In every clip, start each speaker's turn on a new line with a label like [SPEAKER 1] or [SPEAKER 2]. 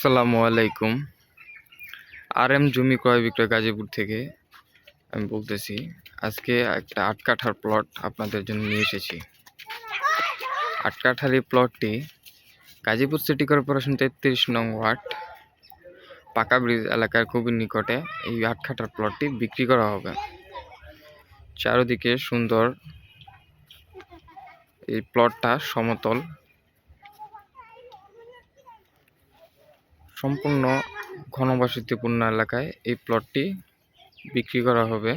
[SPEAKER 1] আসসালামু আলাইকুম। RM জমি ক্রয় বিক্রয় গাজীপুর থেকে আমি বলতেছি। আজকে একটা ৮ কাঠার প্লট আপনাদের জন্য নিয়ে এসেছি। ৮ কাঠার এই প্লটটি গাজীপুর সিটি কর্পোরেশন ৩৩ নং ওয়ার্ড পাকা ব্রিজ এলাকার খুবই নিকটে এই ৮ কাঠার প্লটটি বিক্রি করা হবে। চারিদিকে সুন্দর, এই প্লটটা সমতল, সম্পূর্ণ ঘনবসতিপূর্ণ এলাকায় এই প্লটটি বিক্রি করা হবে।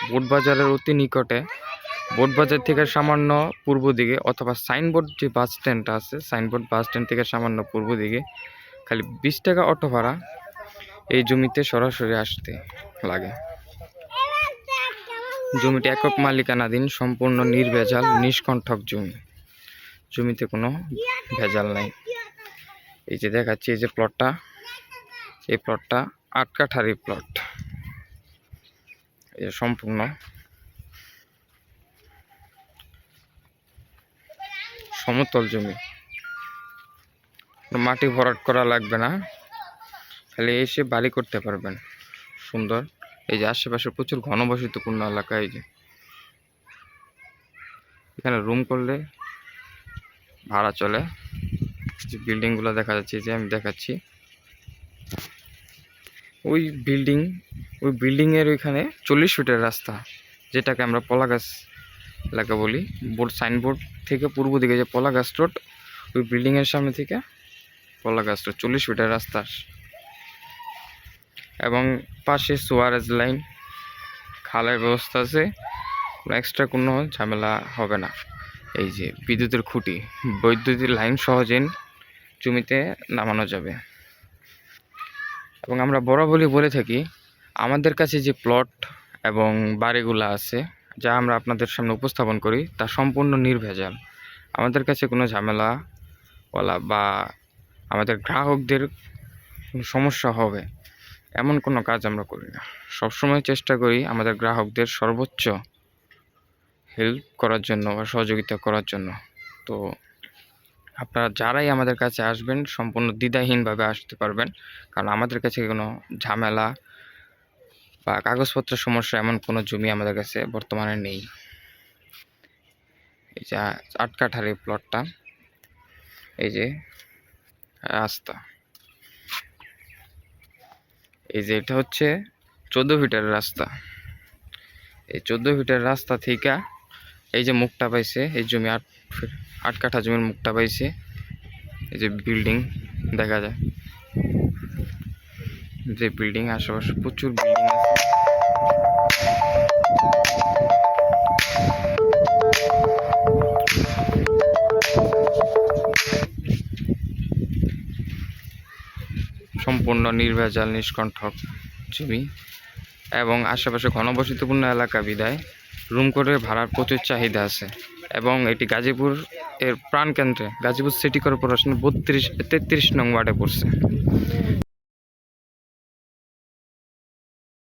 [SPEAKER 1] বোটবাজারের অতি নিকটে, বোটবাজার থেকে সামান্য পূর্ব দিকে, অথবা সাইনবোর্ড যে বাস স্ট্যান্ডটা আছে, সাইনবোর্ড বাস স্ট্যান্ড থেকে সামান্য পূর্ব দিকে খালি 20 টাকা অটো ভাড়া এই জমিতে সরাসরি আসতে লাগে। জমিটি একক মালিকানাধীন, সম্পূর্ণ নির্ভেজাল নিষ্কণ্ঠক জমি। জমিতে কোনো ভেজাল নাই। এই যে দেখাচ্ছি, এই যে প্লটটা, এই প্লটটা ৮ কাঠার এই প্লট। এই সম্পূর্ণ সমতল জমি, মাটি ভরাট করা লাগবে না, খালি এসে বালি করতে পারবেন। সুন্দর, এই যে আশেপাশে প্রচুর ঘনবসতিপূর্ণ এলাকা। এই যে এখানে রুম করলে ভাড়া চলে। যে বিল্ডিংগুলো দেখা যাচ্ছে, যে আমি দেখাচ্ছি, ওই বিল্ডিংয়ের ওইখানে 40 ফিটের রাস্তা, যেটাকে আমরা পলাগাছ এলাকা বলি। সাইনবোর্ড থেকে পূর্ব দিকে যে পলাগাছ রোড, ওই বিল্ডিংয়ের সামনে থেকে পলাগাছ রোড 40 ফিটের রাস্তা, এবং পাশে সুয়ারেজ লাইন, খালের ব্যবস্থা আছে। এক্সট্রা কোনো ঝামেলা হবে না। এই যে বিদ্যুতের খুঁটি, বৈদ্যুতিক লাইন সহজে জমিতে নামানো যাবে। এবং আমরা বরাবরই বলে থাকি, আমাদের কাছে যে প্লট এবং বাড়িগুলো আছে, যা আমরা আপনাদের সামনে উপস্থাপন করি, তা সম্পূর্ণ নির্ভেজাল। আমাদের কাছে কোনো ঝামেলা বা আমাদের গ্রাহকদের সমস্যা হবে এমন কোনো কাজ আমরা করি না। সবসময় চেষ্টা করি আমাদের গ্রাহকদের সর্বোচ্চ হেল্প করার জন্য বা সহযোগিতা করার জন্য। তো আপনারা যারাই আমাদের কাছে আসবেন, সম্পূর্ণ দ্বিধাহীনভাবে আসতে পারবেন, কারণ আমাদের কাছে কোনো ঝামেলা বা কাগজপত্রের সমস্যা এমন কোনো জমি আমাদের কাছে বর্তমানে নেই। এই যে ৮ কাঠার এই প্লটটা, এই যে রাস্তা, এই যে এটা হচ্ছে 14 ফিটের রাস্তা। এই 14 ফিটের রাস্তা থেকে এই যে মুখটা পাইছে, এই জমি ৮ কাঠা জমির মুখটা পাইছে। এই যে বিল্ডিং দেখা যায়, যে বিল্ডিং, আশেপাশে প্রচুর বিল্ডিং আছে। সম্পূর্ণ নির্ভেজাল নিষ্কণ্ঠক জমি, এবং আশেপাশে ঘনবসতিপূর্ণ এলাকা বিদায় রুম করে ভাড়ার প্রচুর চাহিদা আছে। এবং এটি গাজীপুর এর প্রাণকেন্দ্রে, গাজীপুর সিটি কর্পোরেশন 33 নং ওয়ার্ডে পড়ছে।